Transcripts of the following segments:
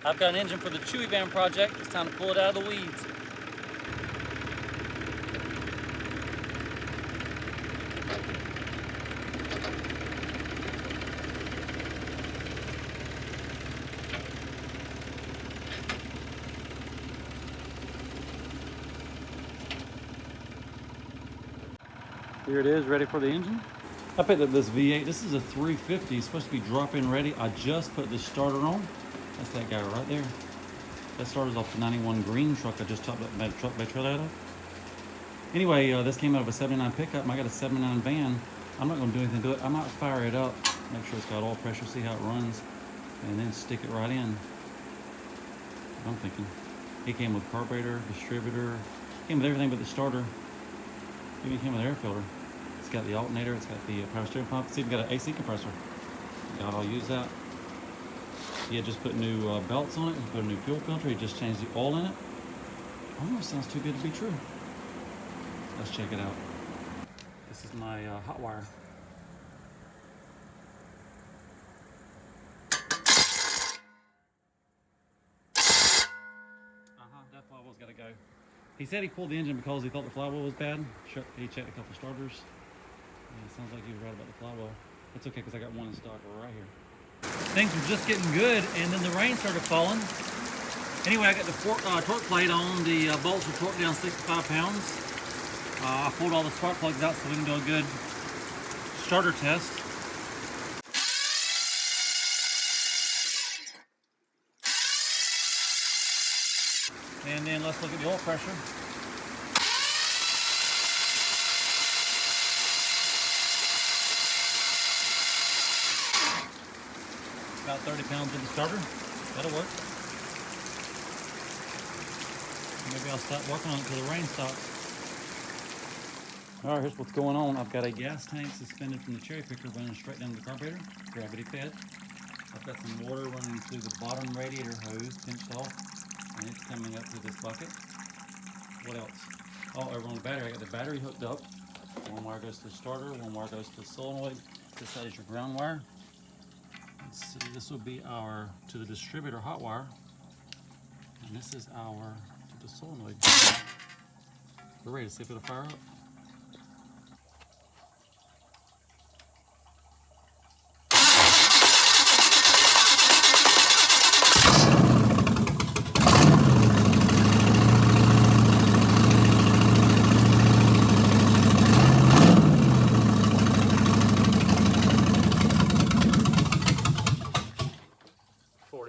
I've got an engine for the Chewy van project. It's time to pull it out of the weeds. Here it is, ready for the engine. I picked up this V8. This is a 350. It's supposed to be drop-in ready. I just put the starter on. That's that guy right there. That starter's off the 91 green truck I just topped up my truck bay trailer out of. Anyway, this came out of a 79 pickup. I got a 79 van. I'm not going to do anything to it. I might fire it up, make sure it's got oil pressure, see how it runs, and then stick it right in. I'm thinking. It came with carburetor, distributor, came with everything but the starter. Even came with air filter. It's got the alternator, it's got the power steering pump, it's even got an AC compressor. God, I'll use that. He had just put new belts on it, he put a new fuel filter, he just changed the oil in it. Almost sounds too good to be true. Let's check it out. This is my hot wire. That flywheel's got to go. He said he pulled the engine because he thought the flywheel was bad. He checked a couple starters. Yeah, it sounds like he was right about the flywheel. It's okay because I got one in stock right here. Things were just getting good and then the rain started falling. Anyway, I got the torque plate on. The bolts were torqued down 65 pounds. I pulled all the spark plugs out so we can do a good starter test. And then let's look at the oil pressure. About 30 pounds in the starter. That'll work. Maybe I'll stop working on it until the rain stops. All right, here's what's going on. I've got a gas tank suspended from the cherry picker running straight down the carburetor, gravity fed. I've got some water running through the bottom radiator hose, pinched off, and it's coming up through this bucket. What else? Oh, over on the battery, I got the battery hooked up. One wire goes to the starter, one wire goes to the solenoid. This side is your ground wire. Let's see, this will be our to the distributor hot wire. And this is our to the solenoid. We're ready to see if it'll fire up.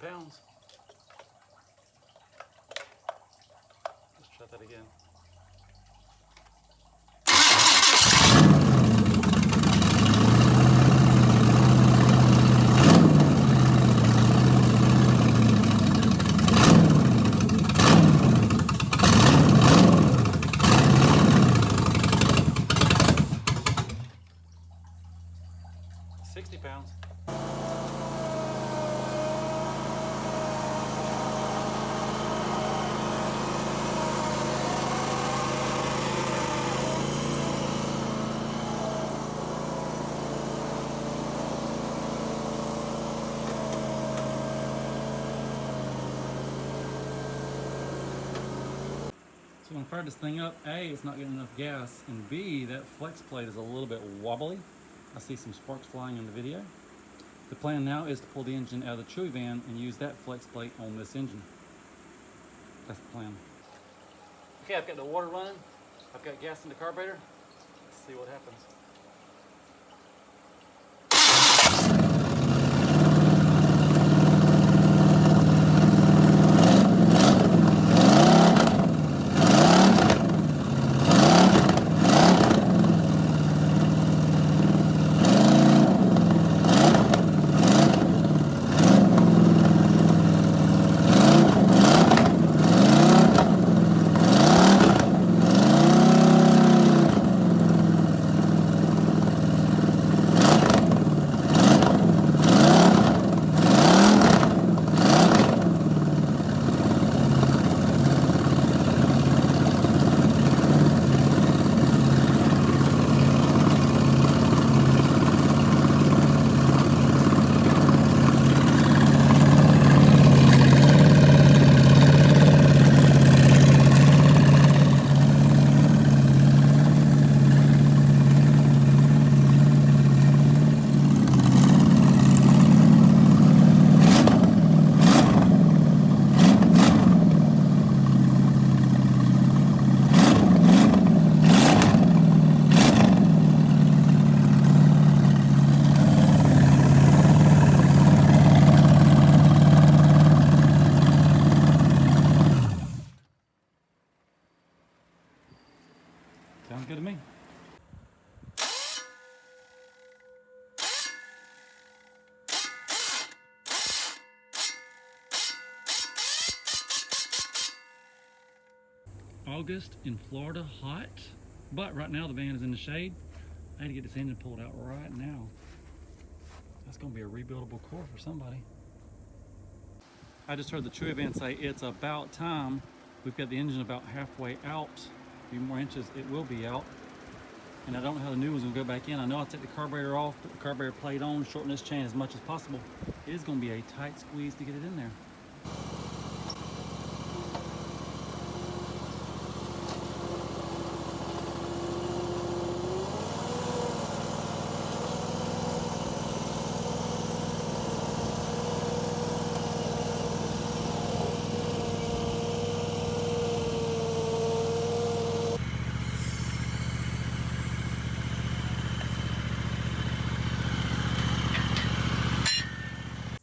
Pounds. Let's try that again. $60 pounds. So when I fire this thing up, A, it's not getting enough gas, and B, that flex plate is a little bit wobbly. I see some sparks flying in the video. The plan now is to pull the engine out of the Chewy van and use that flex plate on this engine. That's the plan. Okay, I've got the water running. I've got gas in the carburetor. Let's see what happens. good to me. August in Florida, hot, but right now the van is in the shade. I had to get this engine pulled out right now. That's gonna be a rebuildable core for somebody. I just heard the Chewy van say it's about time. We've got the engine about halfway out. A few more inches, it will be out. And I don't know how the new one's gonna go back in. I know I'll take the carburetor off, put the carburetor plate on, shorten this chain as much as possible. It is gonna be a tight squeeze to get it in there.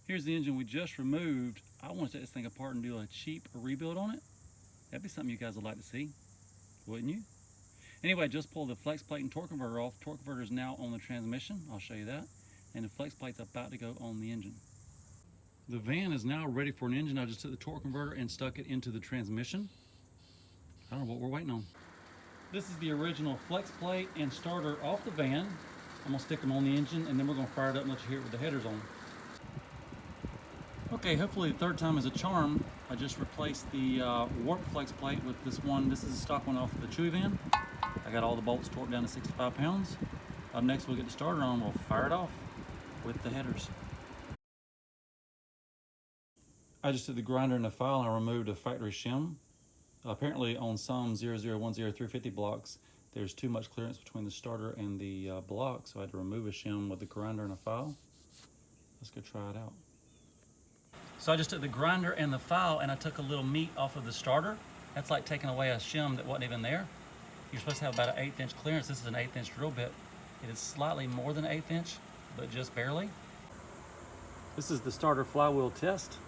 Here's the engine we just removed. I want to take this thing apart and do a cheap rebuild on it. That'd be something you guys would like to see, wouldn't you? Anyway, just pulled the flex plate and torque converter off. Torque converter is now on the transmission. I'll show you that. And the flex plate's about to go on the engine. The van is now ready for an engine. I just took the torque converter and stuck it into the transmission. I don't know what we're waiting on. This is the original flex plate and starter off the van. I'm gonna stick them on the engine and then we're gonna fire it up and let you hear it with the headers on. Okay, hopefully the third time is a charm. I just replaced the warp flex plate with this one. This is a stock one off the Chewy van. I got all the bolts torqued down to 65 pounds. Up next we'll get the starter on, we'll fire it off with the headers. I just did the grinder and the file and I removed a factory shim. Apparently on some 0010350 blocks, there's too much clearance between the starter and the block, so I had to remove a shim with the grinder and a file. Let's go try it out. So I just took the grinder and the file and I took a little meat off of the starter. That's like taking away a shim that wasn't even there. You're supposed to have about an 1/8 inch clearance. This is an 1/8 inch drill bit. It is slightly more than 1/8 inch, but just barely. This is the starter flywheel test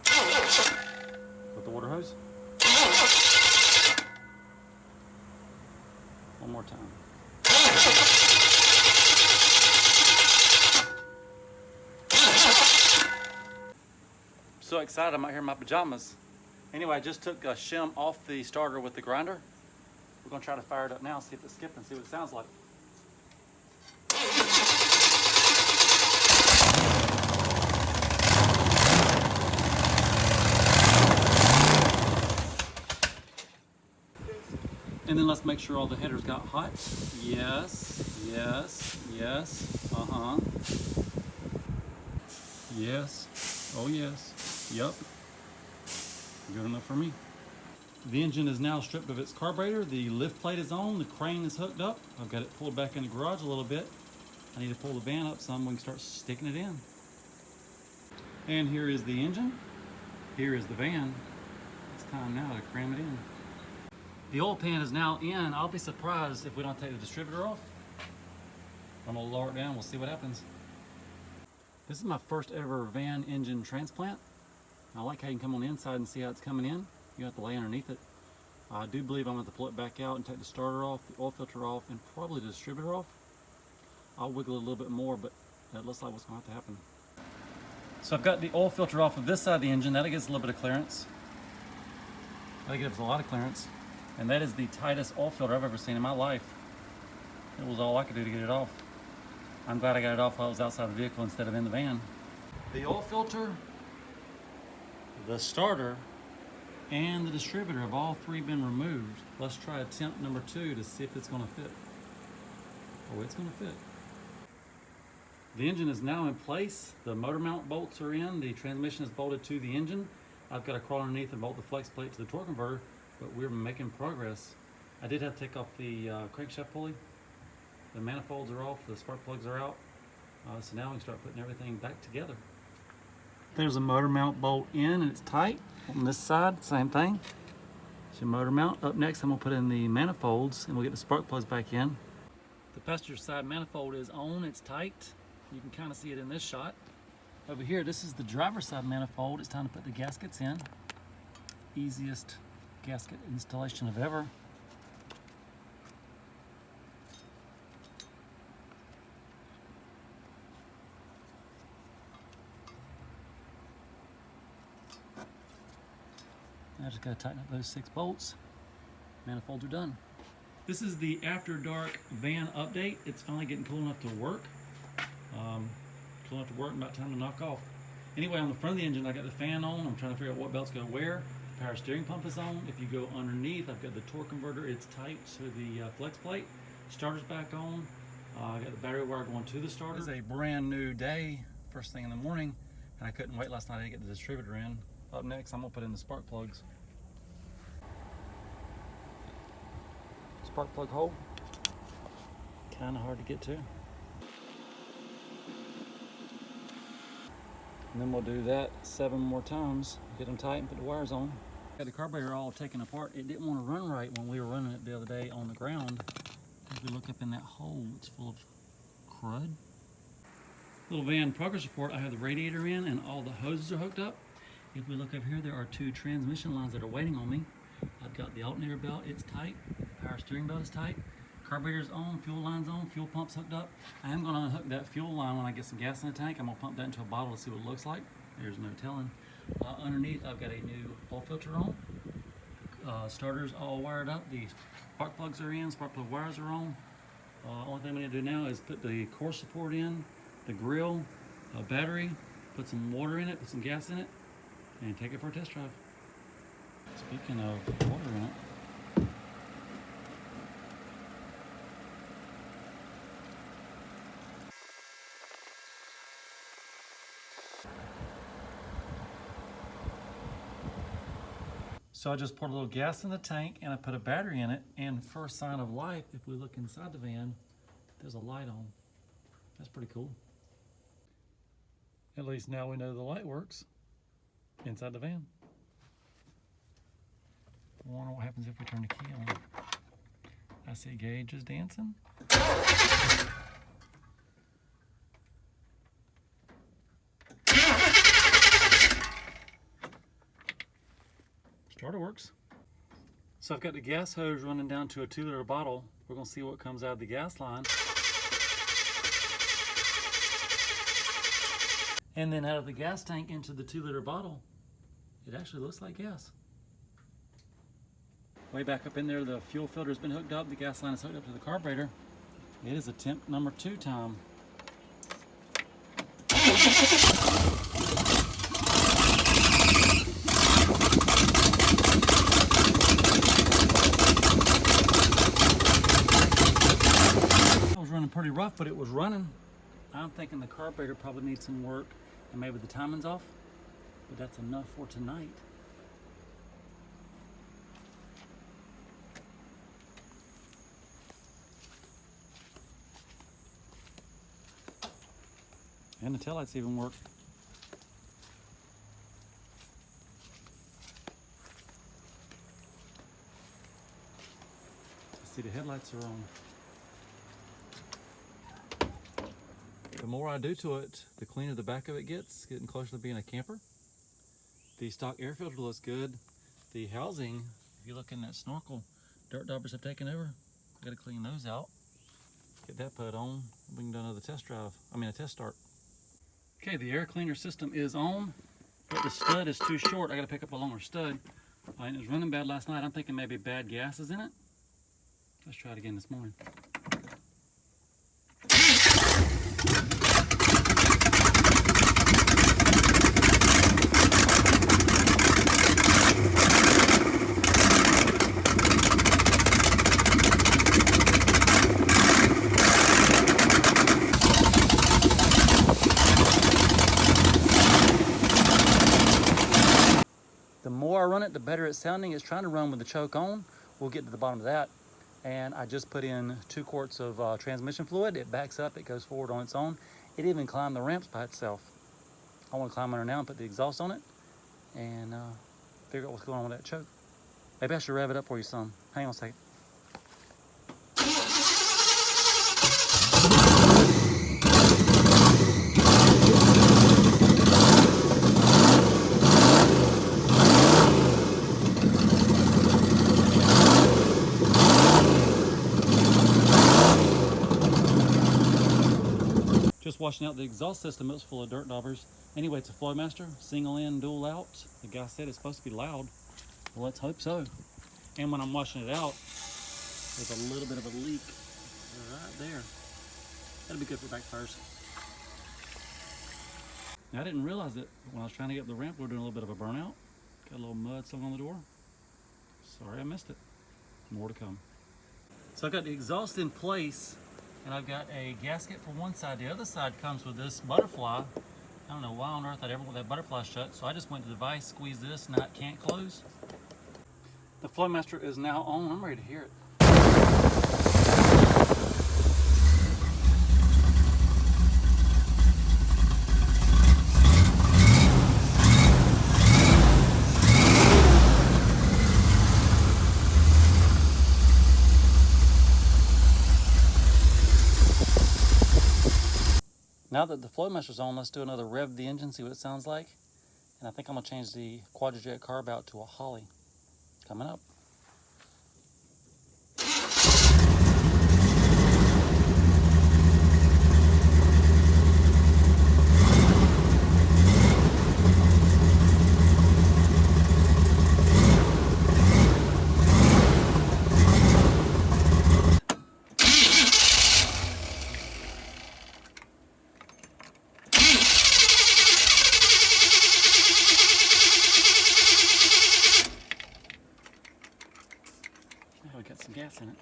with the water hose. One more time. So excited, I'm out here in my pajamas. Anyway, I just took a shim off the starter with the grinder. We're gonna try to fire it up now, see if it's skipping, see what it sounds like. And then let's make sure all the headers got hot. Yes, yes, yes, uh-huh. Yes, oh yes. Yup, good enough for me. The engine is now stripped of its carburetor. The lift plate is on, the crane is hooked up. I've got it pulled back in the garage a little bit. I need to pull the van up some, we can start sticking it in. And here is the engine. Here is the van. It's time now to cram it in. The oil pan is now in. I'll be surprised if we don't take the distributor off. I'm gonna lower it down, we'll see what happens. This is my first ever van engine transplant. I like how you can come on the inside and see how it's coming in. You have to lay underneath it. I do believe I'm going to pull it back out and take the starter off, the oil filter off, and probably the distributor off. I'll wiggle it a little bit more, but that looks like what's going to have to happen. So I've got the oil filter off of this side of the engine. That gives a little bit of clearance. That gives a lot of clearance. And that is the tightest oil filter I've ever seen in my life. It was all I could do to get it off. I'm glad I got it off while I was outside the vehicle instead of in the van. The oil filter, the starter, and the distributor have all three been removed. Let's try attempt number 2 to see if it's gonna fit. Oh, it's gonna fit. The engine is now in place. The motor mount bolts are in. The transmission is bolted to the engine. I've got to crawl underneath and bolt the flex plate to the torque converter, but we're making progress. I did have to take off the crankshaft pulley. The manifolds are off, the spark plugs are out. So now we can start putting everything back together. There's a motor mount bolt in and it's tight. On this side, same thing. It's your motor mount. Up next, I'm gonna put in the manifolds and we'll get the spark plugs back in. The passenger side manifold is on, it's tight. You can kind of see it in this shot. Over here, this is the driver's side manifold. It's time to put the gaskets in. Easiest gasket installation of ever. I just gotta tighten up those 6 bolts. Manifolds are done. This is the after dark van update. It's finally getting cool enough to work. Cool enough to work, about time to knock off. Anyway, on the front of the engine, I got the fan on. I'm trying to figure out what belt's go where. The power steering pump is on. If you go underneath, I've got the torque converter. It's tight to the flex plate. Starter's back on. I got the battery wire going to the starter. It's a brand new day, first thing in the morning, and I couldn't wait last night to get the distributor in. Up next, I'm gonna put in the spark plugs. Spark plug hole, kind of hard to get to. And then we'll do that 7 more times, get them tight and put the wires on. Got the carburetor all taken apart. It didn't want to run right when we were running it the other day on the ground. If we look up in that hole, it's full of crud. Little van progress report, I have the radiator in and all the hoses are hooked up. If we look up here, there are 2 transmission lines that are waiting on me. I've got the alternator belt, it's tight. Power steering belt is tight. Carburetor's on, fuel line's on, fuel pump's hooked up. I am gonna unhook that fuel line when I get some gas in the tank. I'm gonna pump that into a bottle to see what it looks like. There's no telling. Underneath, I've got a new oil filter on. Starter's all wired up. The spark plugs are in, spark plug wires are on. Only thing we need to do now is put the core support in, the grill, battery, put some water in it, put some gas in it, and take it for a test drive. Speaking of water in it, so I just poured a little gas in the tank and I put a battery in it, and first sign of life, if we look inside the van, there's a light on. That's pretty cool. At least now we know the light works inside the van. I wonder what happens if we turn the key on. I see Gage is dancing. Starter works. So I've got the gas hose running down to a 2-liter bottle. We're gonna see what comes out of the gas line. And then out of the gas tank into the 2-liter bottle, it actually looks like gas. Way back up in there, the fuel filter's been hooked up, the gas line is hooked up to the carburetor. It is attempt number 2 time. Pretty rough, but it was running. I'm thinking the carburetor probably needs some work and maybe the timing's off, but that's enough for tonight. And the taillights even work. See, the headlights are on. The more I do to it, the cleaner the back of it gets, getting closer to being a camper. The stock air filter looks good. The housing, if you look in that snorkel, dirt daubers have taken over. Got to clean those out. Get that put on. We can do another test drive. A test start. Okay, the air cleaner system is on, but the stud is too short. I got to pick up a longer stud. And it was running bad last night. I'm thinking maybe bad gas is in it. Let's try it again this morning. The more I run it, the better it's sounding. It's trying to run with the choke on. We'll get to the bottom of that. And I just put in 2 quarts of transmission fluid. It backs up, it goes forward on its own. It even climbed the ramps by itself. I want to climb under now and put the exhaust on it and figure out what's going on with that choke. Maybe I should rev it up for you some. Hang on a second. Just washing out the exhaust system. It was full of dirt daubers. Anyway, it's a Flowmaster, single in, dual out. The guy said it's supposed to be loud. Well, let's hope so. And when I'm washing it out, there's a little bit of a leak right there. That'll be good for backfires. Now, I didn't realize that when I was trying to get up the ramp, we were doing a little bit of a burnout. Got a little mud stuck on the door. Sorry I missed it. More to come. So I've got the exhaust in place, and I've got a gasket for one side. The other side comes with this butterfly. I don't know why on earth I'd ever want that butterfly shut, so I just went to the vise, squeezed this, and now it can't close. The Flowmaster is now on. I'm ready to hear it. Now that the Flowmaster's on, let's do another rev of the engine, see what it sounds like. And I think I'm gonna change the Quadrajet carb out to a Holly. Coming up. We got some gas in it.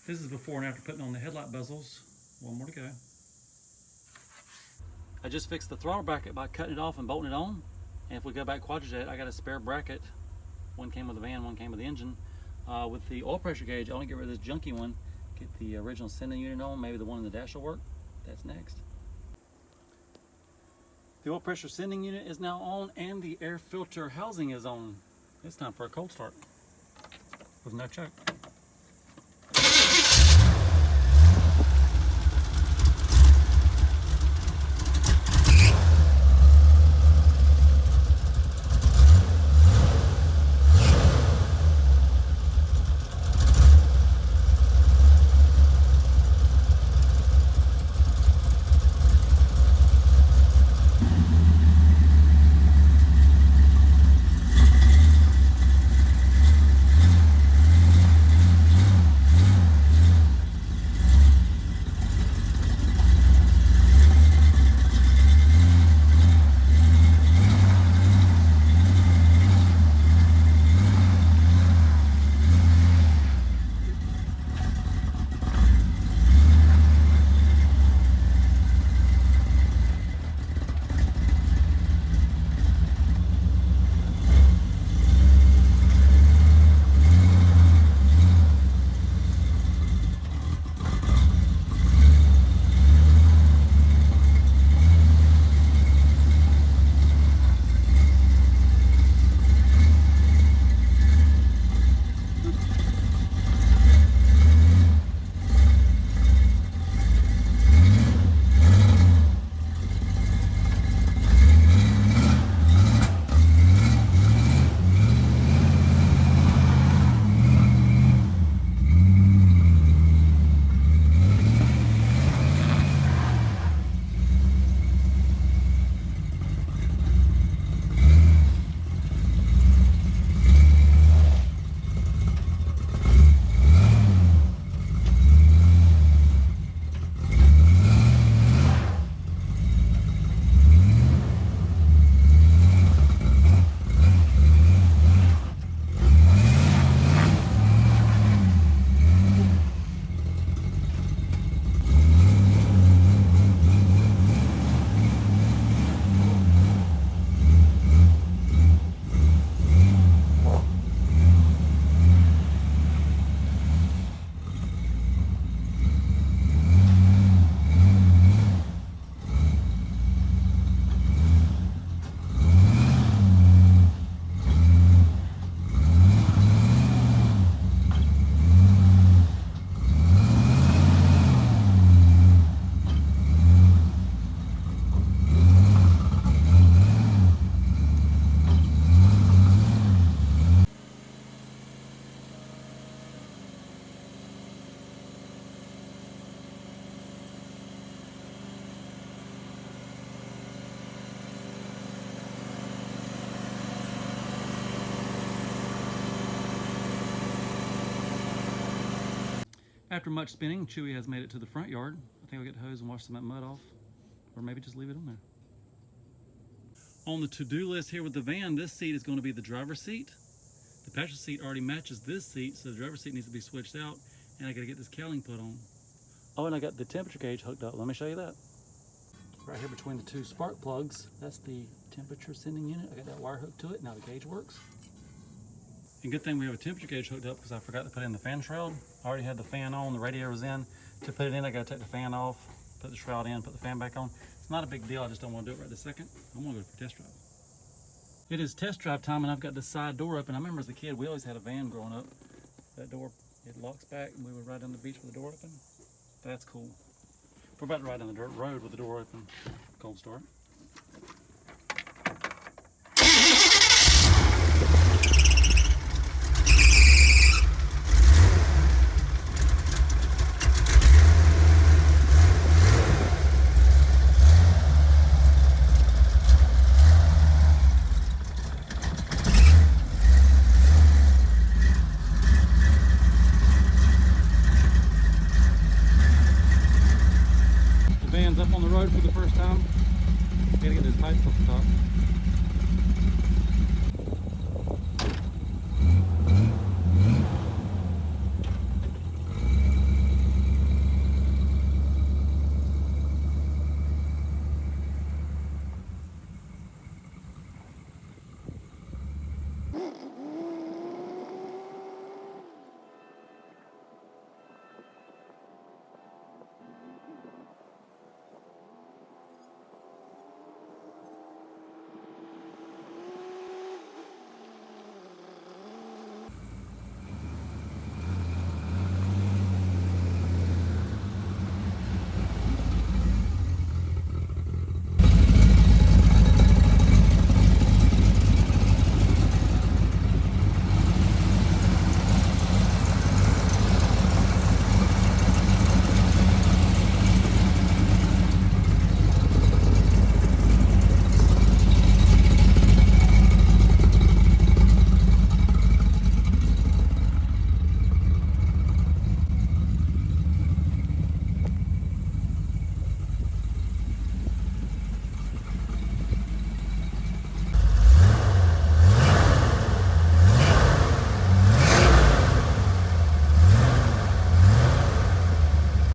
This is before and after putting on the headlight bezels. One more to go. I just fixed the throttle bracket by cutting it off and bolting it on. And if we go back Quadrajet, I got a spare bracket. One came with the van, one came with the engine. With the oil pressure gauge, I want to get rid of this junky one. Get the original sending unit on, maybe the one in the dash will work. That's next. The oil pressure sending unit is now on and the air filter housing is on. It's time for a cold start with no choke. After much spinning, Chewy has made it to the front yard. I think I'll get the hose and wash some of that mud off, or maybe just leave it on there. On the to-do list here with the van, this seat is going to be the driver's seat. The passenger seat already matches this seat, so the driver's seat needs to be switched out, and I gotta get this cowling put on. Oh, and I got the temperature gauge hooked up. Let me show you that. Right here between the two spark plugs, that's the temperature sending unit. I got that wire hooked to it. Now the gauge works. And good thing we have a temperature gauge hooked up because I forgot to put in the fan shroud. I already had the fan on, the radiator was in. To put it in, I gotta take the fan off, put the shroud in, put the fan back on. It's not a big deal, I just don't want to do it right this second. I'm gonna go for a test drive. It is test drive time, and I've got this side door open. I remember as a kid, we always had a van growing up. That door, it locks back, and we would ride down the beach with the door open. That's cool. We're about to ride down the dirt road with the door open. Cold start. Van's up on the road for the first time. Gotta get those pipes off the top.